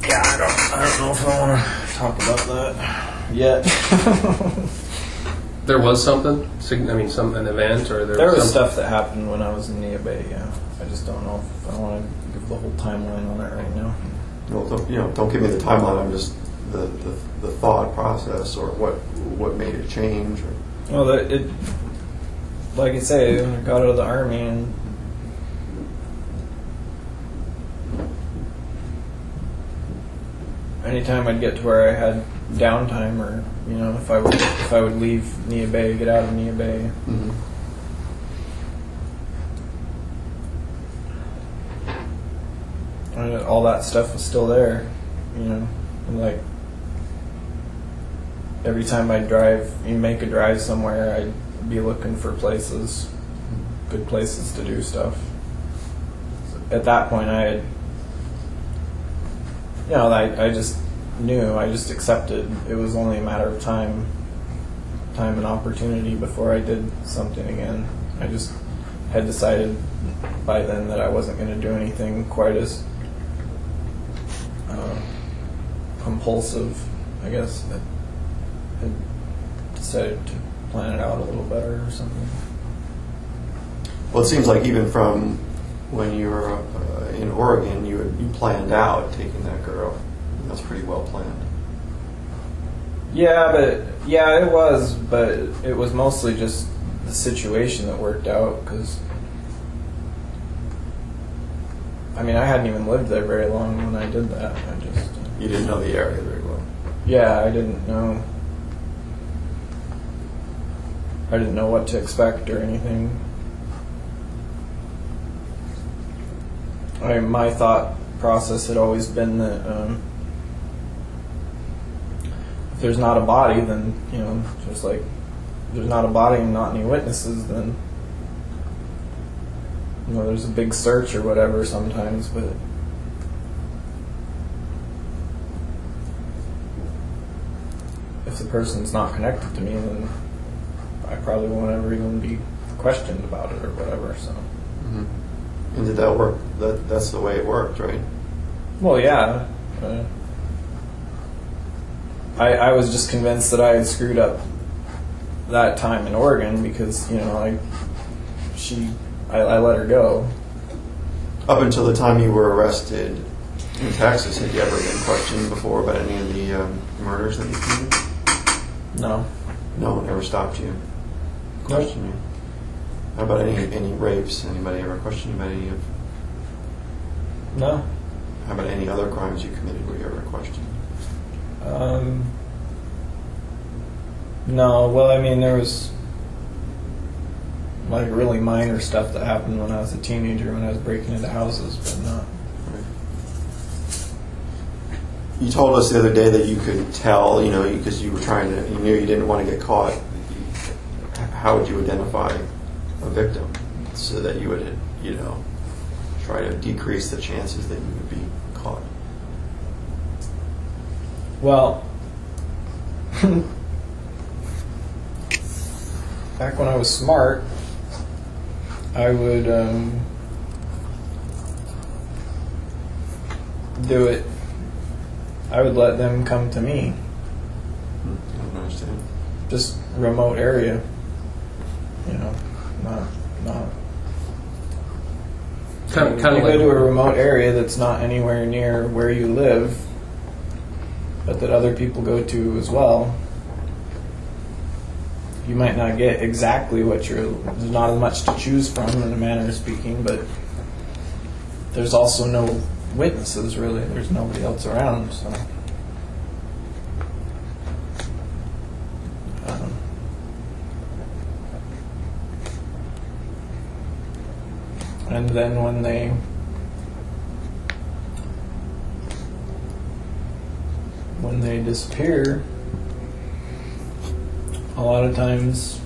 Yeah, I don't know if I want to talk about that yet. There was something? I mean, an event? Or there was stuff that happened when I was in Nia Bay, yeah. I just don't know if I want to give the whole timeline on it right now. Well, don't give me the timeline. I'm just the thought process, or what made it change. Or. Well, it like I say, I got out of the Army, and anytime I'd get to where I had downtime, or if I would leave Nia Bay, get out of Nia Bay. Mm-hmm. And all that stuff was still there, and like every time I'd make a drive somewhere, I'd be looking for places, good places to do stuff. So at that point, I just knew, I just accepted it was only a matter of time and opportunity before I did something again. I just had decided by then that I wasn't going to do anything quite as compulsive, I guess. I had decided to plan it out a little better or something. Well, it seems like even from when you were in Oregon, you planned out taking that girl. That's pretty well planned. Yeah, it was, but it was mostly just the situation that worked out, because I hadn't even lived there very long when I did that. You didn't know the area very well. Yeah, I didn't know what to expect or anything. My thought process had always been that if there's not a body, then just like if there's not a body and not any witnesses, then there's a big search or whatever sometimes, but if the person's not connected to me, then I probably won't ever even be questioned about it or whatever. So. Mm-hmm. And did that work? That's the way it worked, right? Well, yeah. I was just convinced that I had screwed up that time in Oregon because I let her go. Up until the time you were arrested in Texas, had you ever been questioned before about any of the murders that you committed? No. No one ever stopped you? Questioned you? How about any rapes? Anybody ever questioned you about any of? No. How about any other crimes you committed? Were you ever questioned? No. Well, there was like really minor stuff that happened when I was a teenager, when I was breaking into houses, but not. Right. You told us the other day that you could tell, because you knew you didn't want to get caught. How would you identify a victim so that you would, try to decrease the chances that you would be caught? Well, back when I was smart, I would do it. I would let them come to me. I don't understand. Just remote area. Not. Kind of you like go to a remote area that's not anywhere near where you live, but that other people go to as well. You might not get exactly what there's not as much to choose from in a manner of speaking, but there's also no witnesses really. There's nobody else around, so. And then when they disappear, a lot of times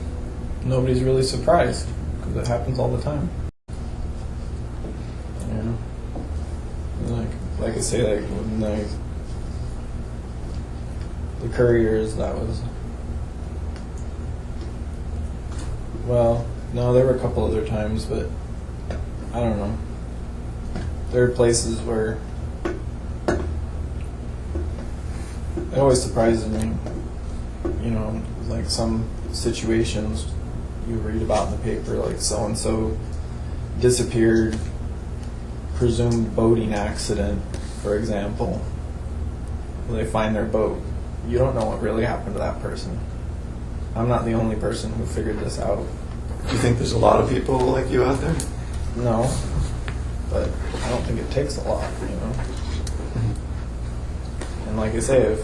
nobody's really surprised because it happens all the time. Like I say, like when the couriers, that was. Well, no, there were a couple other times, but I don't know. There are places where It always surprises me, you know, like some situations you read about in the paper, like so and so disappeared, presumed boating accident, for example. They find their boat. You don't know what really happened to that person. I'm not the only person who figured this out. Do you think there's a lot of people like you out there? No, but I don't think it takes a lot, you know. And like I say,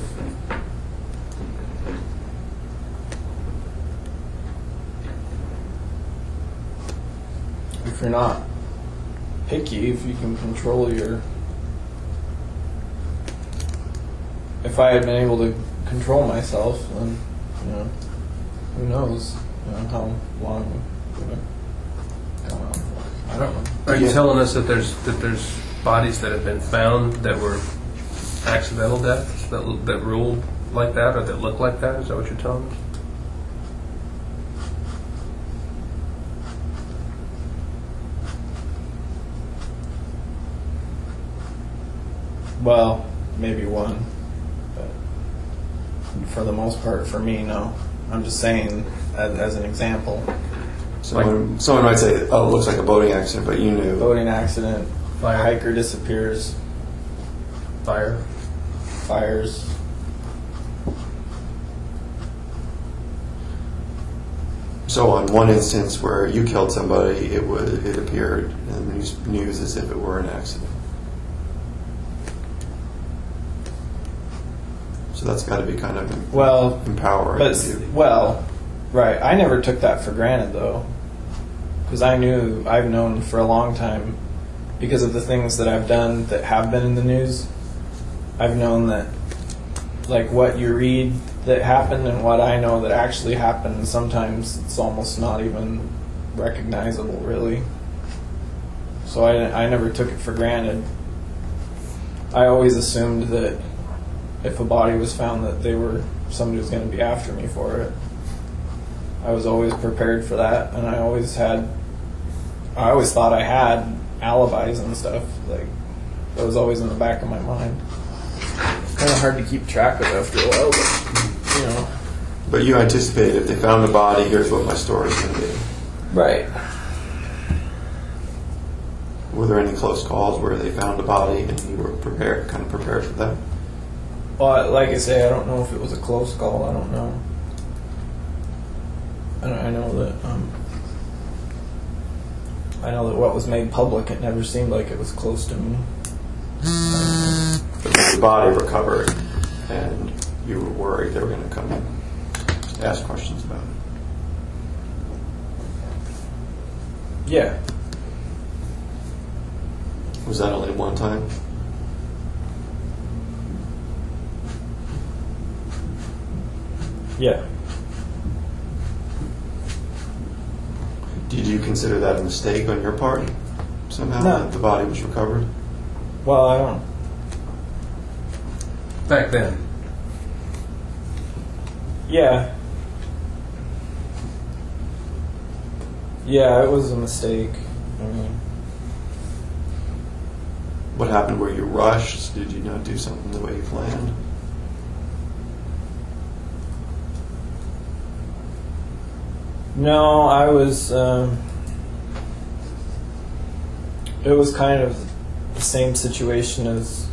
if you're not picky, if you can control your... If I had been able to control myself, then, you know, who knows, you know, how long it would have gone on for. I don't know. Are you telling us that there's bodies that have been found that were accidental deaths that ruled like that or that look like that? Is that what you're telling us? Well, maybe one, but for the most part, for me, no. I'm just saying, as an example, Someone might say, "Oh, it looks like a boating accident," but you knew. boating accident, Fire. hiker disappears, Fire. fires. So on one instance where you killed somebody, it appeared in the news as if it were an accident. So that's got to be kind of Well, empowering. but to you. well, right. I never took that for granted though, because I've known for a long time, because of the things that I've done that have been in the news. I've known that, like, what you read that happened and what I know that actually happened, sometimes it's almost not even recognizable, really. So I never took it for granted. I always assumed that if a body was found, that somebody was going to be after me for it. I was always prepared for that, and I always thought I had alibis and stuff. Like, that was always in the back of my mind. Kind of hard to keep track of after a while, but, you know. But you anticipated if they found the body, here's what my story's going to be. Right. Were there any close calls where they found a body and you were prepared for that? Well, like I say, I don't know if it was a close call. I don't know. I know that what was made public, it never seemed like it was close to me. But when the body recovered and you were worried they were going to come and ask questions about it. Yeah. Was that only one time? Yeah. Did you consider that a mistake on your part somehow, No. that the body was recovered? Well, I don't. Back then. Yeah. Yeah, it was a mistake. I mean, What happened? Were you rushed? Did you not do something the way you planned? no, I was. It was kind of the same situation as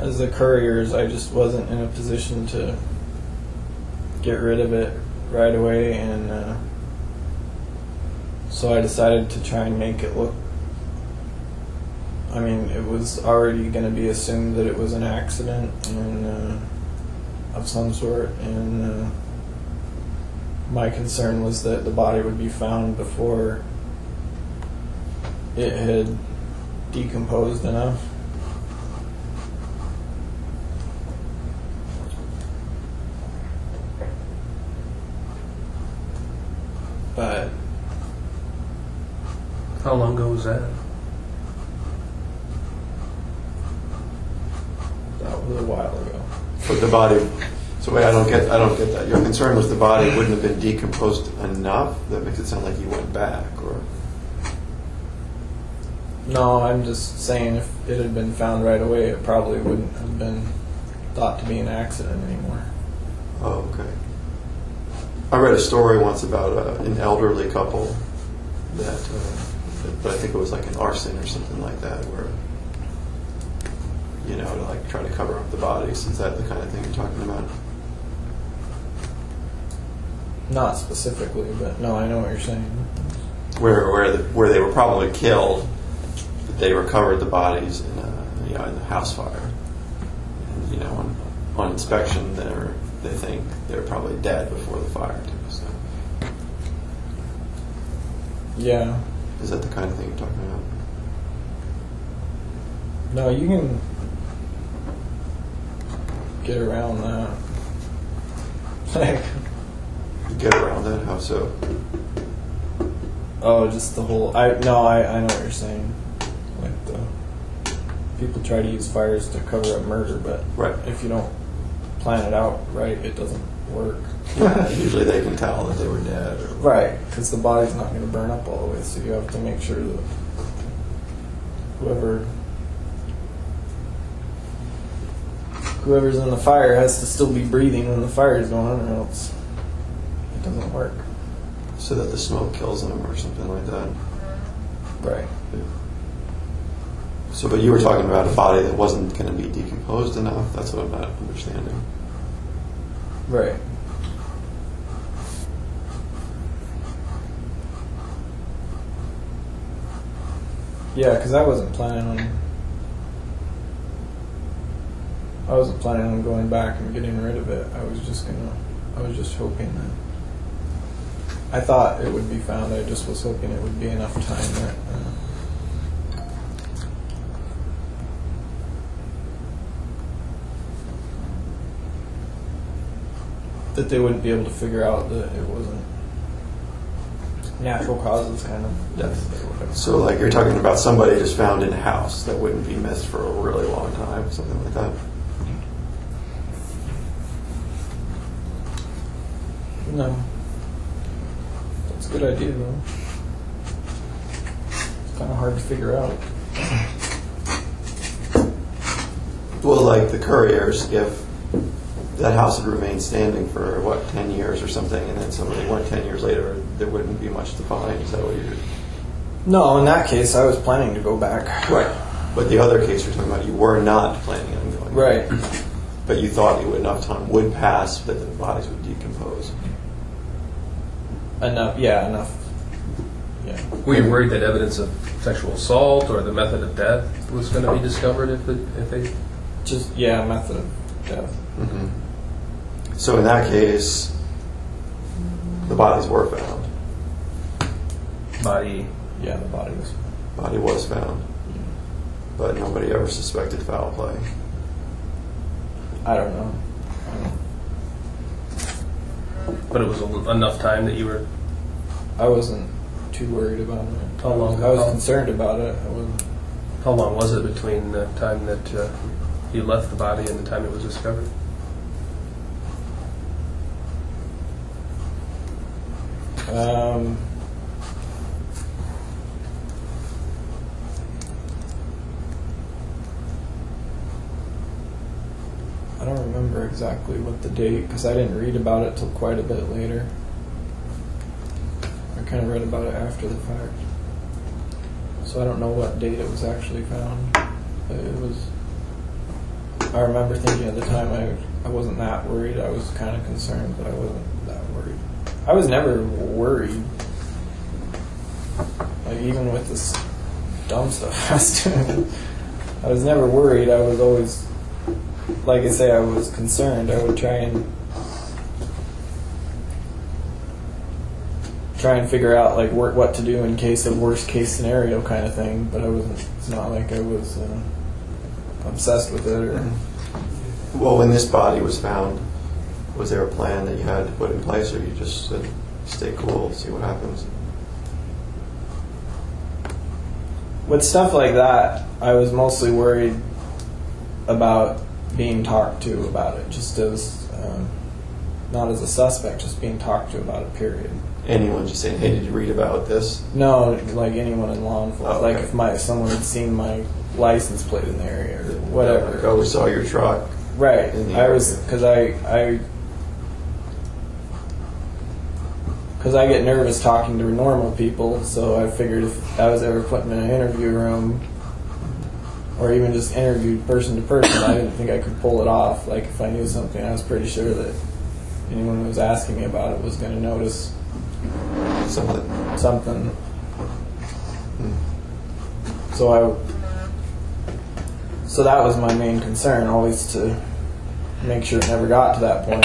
the couriers. I just wasn't in a position to get rid of it right away, and so I decided to try and make it look. I mean, it was already going to be assumed that it was an accident and of some sort, and my concern was that the body would be found before it had decomposed enough. But How long ago was that? that was a while ago. But the body. So wait, I don't get that. Your concern was the body wouldn't have been decomposed enough. That makes it sound like you went back, or No, I'm just saying if it had been found right away, it probably wouldn't have been thought to be an accident anymore. Oh, okay. I read a story once about an elderly couple that, but I think it was like an arson or something like that, where, you know, to like try to cover up the bodies. Is that the kind of thing you're talking about? Not specifically, but no, I know what you're saying. Where they were probably killed, but they recovered the bodies in in the house fire. And, you know, on inspection, they think they're probably dead before the fire too. So, Yeah. is that the kind of thing you're talking about? No, you can get around that. Like, Get around that? How so? oh, just the whole. I know what you're saying. Like the people try to use fires to cover up murder, but Right. if you don't plan it out right, it doesn't work. Yeah, usually they can tell that they were dead. Or, Right, because the body's not going to burn up all the way, so you have to make sure that whoever's in the fire has to still be breathing when the fire is going on, or else it doesn't work. so that the smoke kills them or something like that. Right. Yeah. So, but you were talking about a body that wasn't going to be decomposed enough. That's what I'm not understanding. Right. Yeah, because I wasn't planning on going back and getting rid of it. I was just hoping that. I thought it would be found. I just was hoping it would be enough time that they wouldn't be able to figure out that it wasn't natural causes kind of death or whatever. So, like, you're talking about somebody just found in a house that wouldn't be missed for a really long time, something like that. No. That's a good idea, though. It's kind of hard to figure out. Well, like the couriers, if that house had remained standing for, 10 years or something, and then somebody went 10 years later, there wouldn't be much to find. Is that what you're... No, in that case, I was planning to go back. Right. But the other case you're talking about, you were not planning on going. Right. But you thought enough time would pass that the bodies would decompose. Enough. Yeah, enough. Yeah. Were you worried that evidence of sexual assault or the method of death was going to be discovered if they... Just, yeah, method of death. Mm-hmm. So in that case, the bodies were found. Body... Yeah, the body was. Body was found. But nobody ever suspected foul play. I don't know. But it was enough time that you were... I wasn't too worried about it. How long? I was concerned about it. I wasn't. How long was it between the time that you left the body and the time it was discovered? I don't remember exactly what the date, because I didn't read about it till quite a bit later. I kind of read about it after the fact. So I don't know what date it was actually found. But it was... I remember thinking at the time I wasn't that worried. I was kind of concerned, but I wasn't that worried. I was never worried. Like, even with this dumb stuff I was doing, I was never worried. I was always... Like I say, I was concerned. I would try and figure out like what to do in case of worst case scenario kind of thing. But I wasn't. It's not like I was obsessed with it. Or Well, when this body was found, was there a plan that you had to put in place, or you just said, stay cool, see what happens? with stuff like that, I was mostly worried about being talked to about it. Just as not as a suspect, just being talked to about it, period. Anyone just saying, hey, did you read about this? No, like anyone in law enforcement. Oh, Like okay. if someone had seen my license plate in the area or whatever. Like, oh, we saw your truck. Right. In the I was, area. because I get nervous talking to normal people, so I figured if I was ever put in an interview room or even just interviewed person to person, I didn't think I could pull it off. Like if I knew something, I was pretty sure that anyone who was asking me about it was going to notice something. So that was my main concern, always to make sure it never got to that point.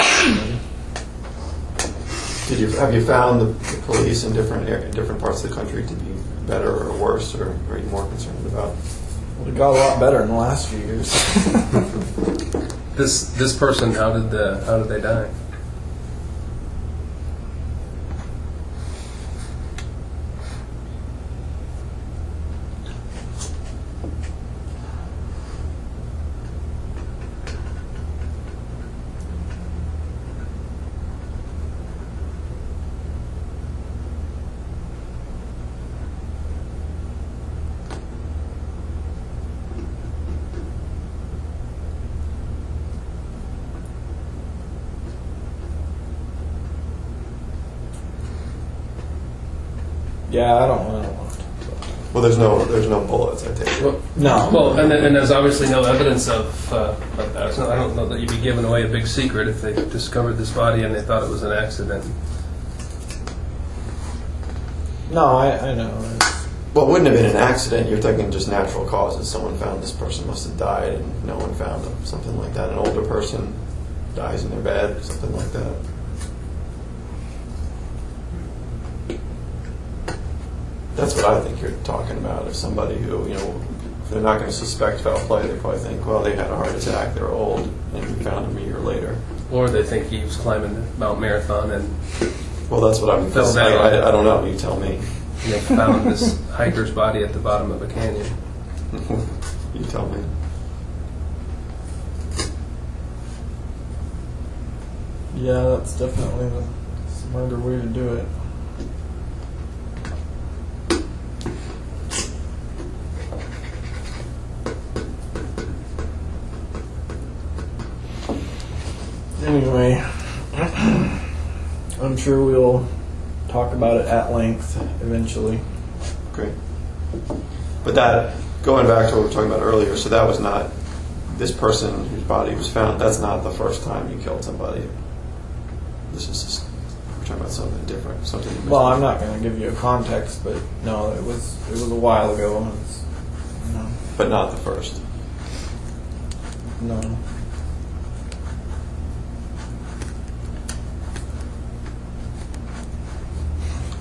Have you found the police in different parts of the country to be better or worse, or are you more concerned about? Well, it got a lot better in the last few years. This person, how did they die? Yeah, I don't want to. Well, there's no bullets, I take it. Well, no. Well, and there's obviously no evidence of that. So I don't know that you'd be giving away a big secret if they discovered this body and they thought it was an accident. No, I know. Well, it wouldn't have been an accident. You're thinking just natural causes. Someone found this person must have died, and no one found them. Something like that. An older person dies in their bed, something like that. That's what I think you're talking about. If somebody who, if they're not going to suspect foul play, they probably think, well, they had a heart attack, they're old, and we found them a year later. Or they think he was climbing Mount Marathon and Well, that's what I'm. Fell down. I don't know. You tell me. they found this hiker's body at the bottom of a canyon. You tell me. Yeah, that's definitely the smarter way to do it. Anyway, I'm sure we'll talk about it at length eventually. Great. But that, going back to what we were talking about earlier, so that was not this person whose body was found. That's not the first time you killed somebody. This is just, we're talking about something different. Something. Well, I'm not going to give you a context, but no, it was a while ago. But not the first. No.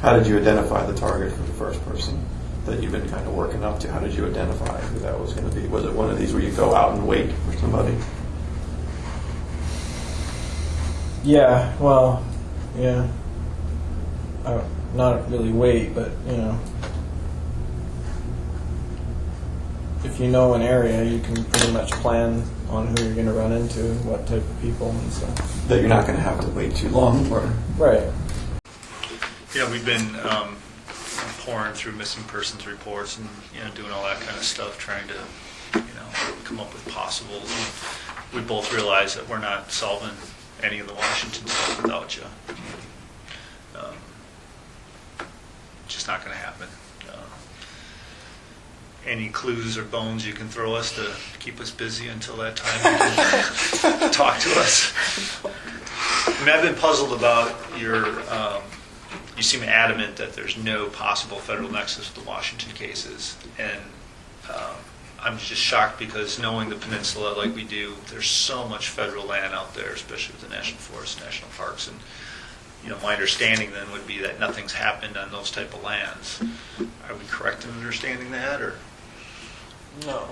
How did you identify the target for the first person that you've been kind of working up to? How did you identify who that was going to be? Was it one of these where you go out and wait for somebody? Yeah, well, yeah. Not really wait, but, if you know an area, you can pretty much plan on who you're going to run into and what type of people and stuff. That you're not going to have to wait too long for. Right. We've been pouring through missing persons reports and doing all that kind of stuff, trying to come up with possibles. And we both realize that we're not solving any of the Washington stuff without you. Just not going to happen. Any clues or bones you can throw us to keep us busy until that time you can talk to us. I mean, I've been puzzled about your. You seem adamant that there's no possible federal nexus with the Washington cases, and I'm just shocked because knowing the peninsula like we do, there's so much federal land out there, especially with the national forests, national parks, and my understanding then would be that nothing's happened on those type of lands. Are we correct in understanding that, or? No,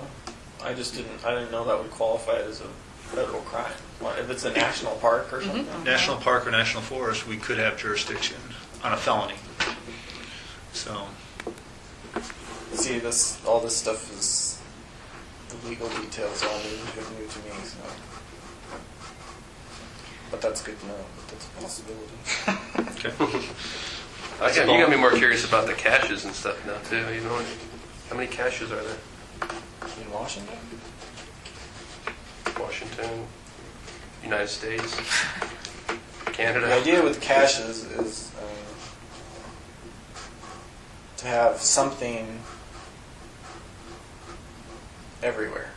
I didn't know that would qualify as a federal crime. If it's a national park or something. National park or national forest, we could have jurisdiction on a felony. So. See, all this stuff is the legal details all new to me. So. But that's good to know. That's a possibility. Okay. You got me more curious about the caches and stuff now too. You know, how many caches are there? In Washington? Washington, United States, Canada. The idea with caches is to have something everywhere.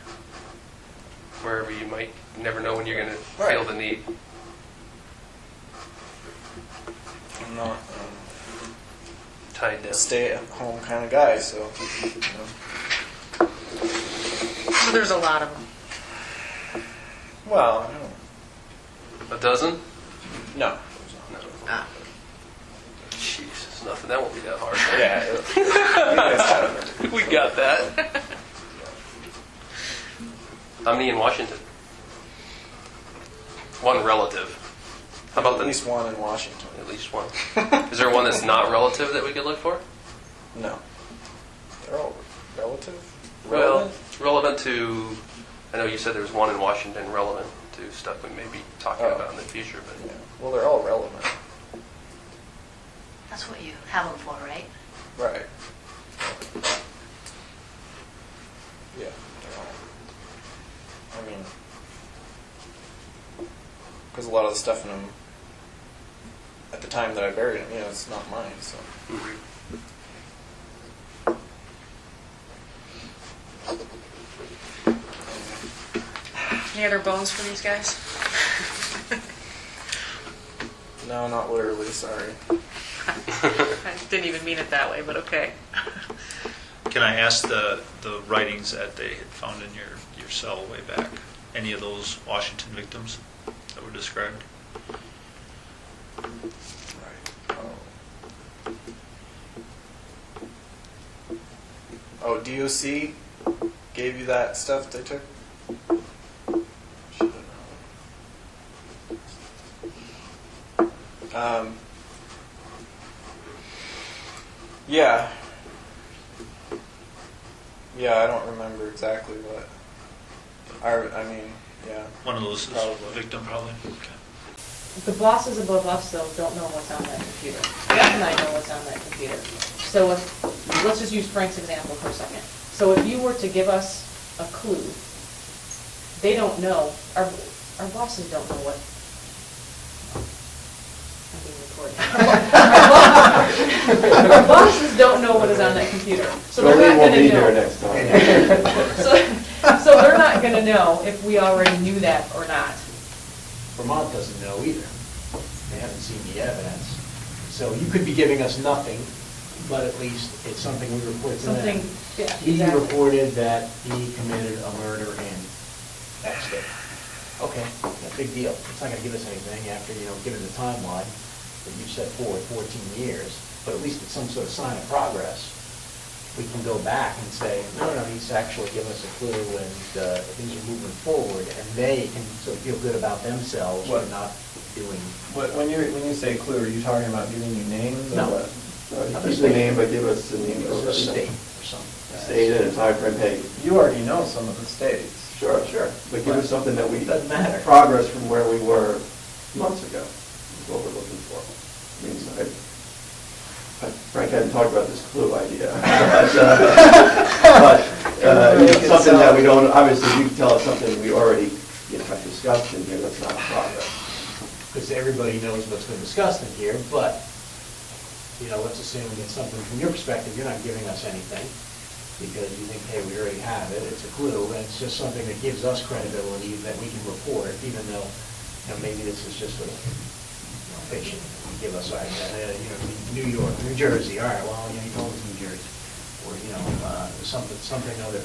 Wherever you might never know when you're going to Right. feel the need. I'm not Tied a down. stay-at-home kind of guy, so you know. So there's a lot of them. Well, I don't. A dozen? No. No. Ah. Jesus, nothing. That won't be that hard. Yeah. You guys have it. We got that. How many in Washington? One relative. How about At the least one in Washington? At least one. Is there one that's not relative that we could look for? No. They're all relative? Well, relevant to. I know you said there was one in Washington relevant to stuff we may be talking Oh. about in the future, but Yeah. Well, they're all relevant. That's what you have them for, right? Right. Yeah. They're all. I mean, because a lot of the stuff in them, at the time that I buried them, it's not mine, so. Any other bones for these guys? No, not literally, sorry. I didn't even mean it that way, but okay. Can I ask the writings that they had found in your cell way back? Any of those Washington victims that were described? Right. Oh, DOC gave you that stuff they took? Should have known. Yeah. Yeah, I don't remember exactly what. I mean, yeah. One of those is Probably. victim, probably. Okay. The bosses above us, though, don't know what's on that computer. Beth and I know what's on that computer. So let's just use Frank's example for a second. So if you were to give us a clue, they don't know, our bosses don't know what. I'm being recorded. Our bosses don't know what is on that computer. So they're Jolene not won't going be to here know. next time. So they're not going to know if we already knew that or not. Vermont doesn't know either. They haven't seen the evidence. So you could be giving us nothing, but at least it's something we report to Something, them. yeah, He exactly. reported that he committed a murder in that state. Okay, no big deal. It's not going to give us anything after, given the timeline that you set forward, 14 years, but at least it's some sort of sign of progress. We can go back and say, no, he's actually given us a clue and things are moving forward, and they can sort of feel good about themselves for What? not doing. When you say clue, are you talking about giving you names? or No. what? Keep the name, but give us the name of a the state or something. state and a time frame. Hey, You already know some of the states. sure. But give us something that we Doesn't matter. progress from where we were months ago. Is what we're looking for. I mean, Frank hadn't talked about this clue idea, but something that we don't. Obviously, you can tell us something we already have discussed in here. That's not progress. Because everybody knows what's been discussed in here, but, let's assume it's something from your perspective, you're not giving us anything, because you think, hey, we already have it, it's a clue, and it's just something that gives us credibility that we can report, even though, maybe this is just a fiction. You give us, New York, New Jersey, all right, well, he told us New Jersey. Or, something other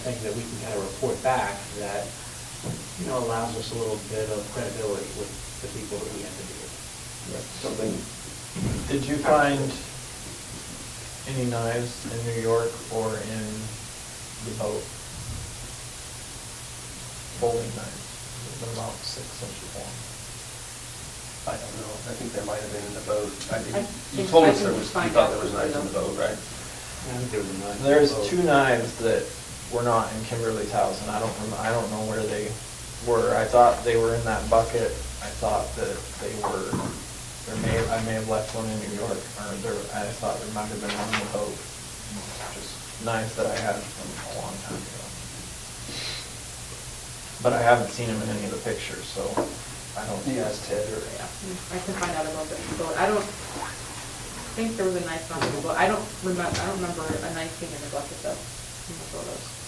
thing that we can kind of report back that, allows us a little bit of credibility with the people that we interview. Something. Did you find any knives in New York or in the boat? Folding knives. They're about 6 inches long. I don't know. I think there might have been in the boat. You think- told I us think you we find thought out there was what knives in the boat, right? I think there was a knife. There's 2 knives that were not in Kimberly's house, and I don't know where they were. I thought they were in that bucket. I thought that they were, I may have left one in New York, or I thought there might have been one on the boat. Just knives that I had from a long time ago. But I haven't seen them in any of the pictures, so I don't. You asked Ted or? Yeah. I can find out about the boat. I don't think there was a knife on the boat. I don't remember a knife being in the bucket though, in the photos.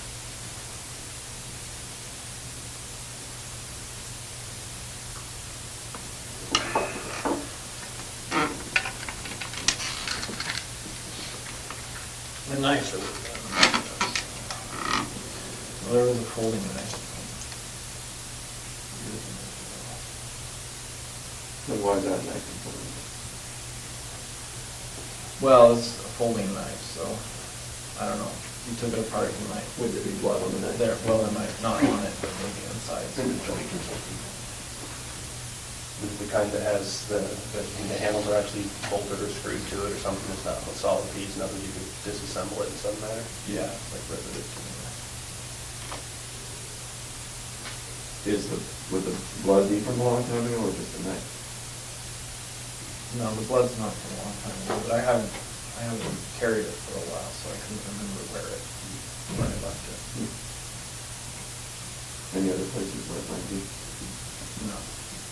The knife that was well, there was a folding knife. And why is that knife important? Well, it's a folding knife, so I don't know. You took it apart, you might. Would there be blood on the knife? There, well, there might not on it, but maybe inside. The kind that has the handles are actually bolted or screwed to it or something, it's not a solid piece, nothing you can disassemble it in some manner. Yeah, it's like riveted to Would the blood be from a long time ago or just a knife? No, the blood's not from a long time ago, but I haven't carried it for a while, so I couldn't remember where I left it. Any other places where it might be? No,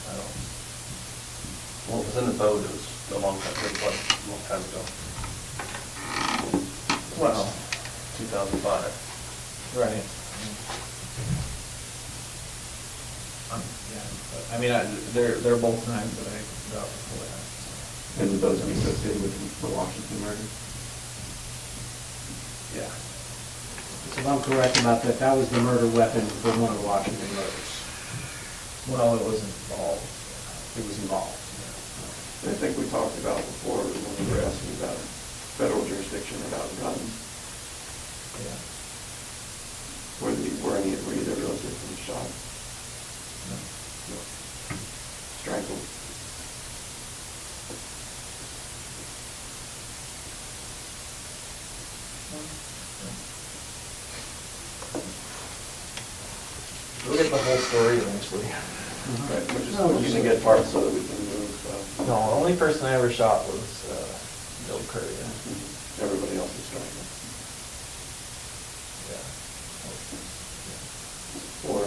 I don't. Well, it was in the boat, it was a long time, a long time ago. Well, 2005. right. Yeah, but, I mean, they're both knives that I got before that. And would those be associated with the Washington murder? Yeah. So if I'm correct about that, that was the murder weapon for one of the Washington murders. Well, it was involved. It was involved. I think we talked about before when we were asking about federal jurisdiction about guns. Yeah. Were either of those victims shot? No. No. Strangled? We'll get the whole story eventually. Right, we're just using it parts so that we can move. No, the only person I ever shot was Bill Curry. Everybody else is strangled. Yeah. Or,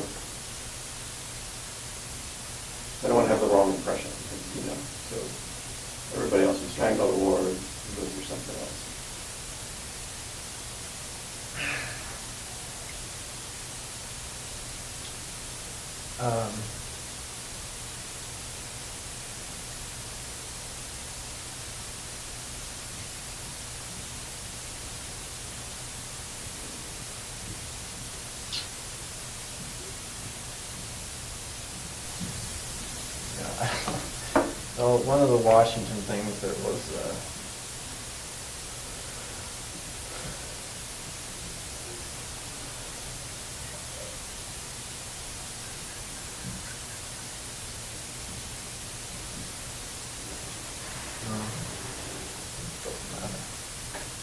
I don't want to have the wrong impression, so everybody else is strangled or goes through something else. Well, one of the Washington things that was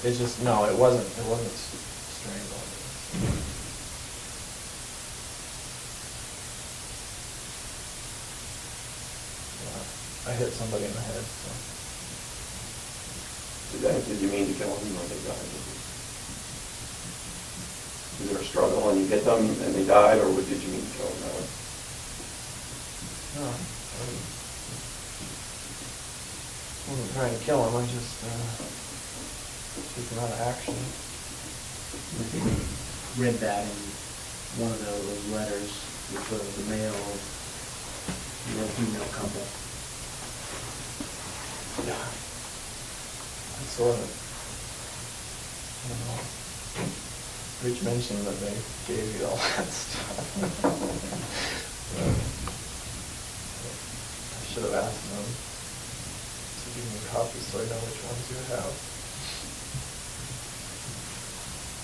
it's just no, it wasn't strangled. I hit somebody in the head. So. Did you mean to kill them or they died? Was there a struggle and you hit them and they died, or did you mean to kill them that way? No, I wasn't trying to kill him. I just took him out of action. Read that in one of those letters, which was the male and female couple. Yeah. I sort of, I don't know. Rich mentioned that they gave you all that stuff. I should have asked them to give me a copy so I know which ones you have.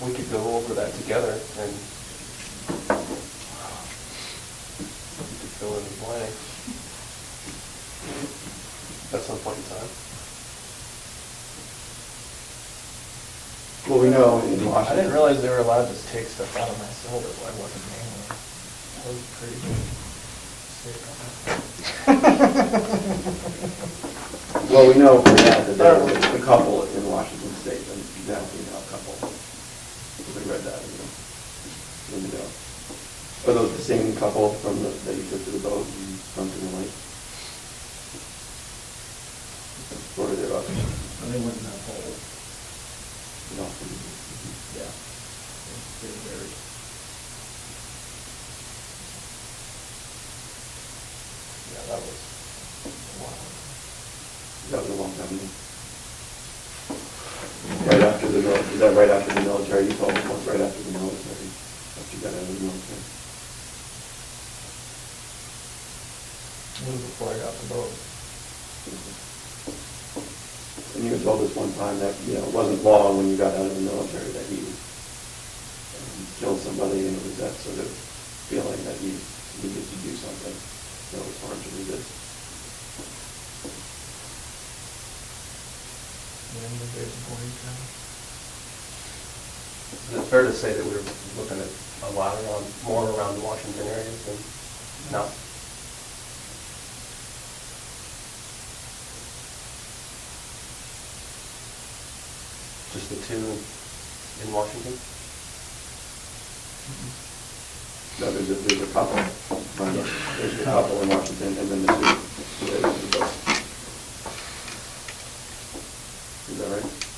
We could go over that together and you could fill in the blank at some point in time. Well, we know in I Washington. didn't realize they were allowed to take stuff out of my cell that I wasn't mailing. That was pretty good. Well, we know for that there was a couple in Washington State, a male female couple. We read that in the bill. Are those the same couple from that you took to the boat and from to the lake? Or are there others? They went in that hole. No. Yeah. They were buried. Yeah, that was a while. That was a long time ago. Right after the is that right after the military? You told us once right after the military. After you got out of the military. Before I got the boat. And you were told us one time that, it wasn't long when you got out of the military that you killed somebody, and it was that sort of feeling that you needed to do something that was hard to resist. Is it fair to say that we were looking at a lot more around the Washington area than no? Just the two in Washington? No, there's a couple. There's a couple in Washington, and then the two. Is that right?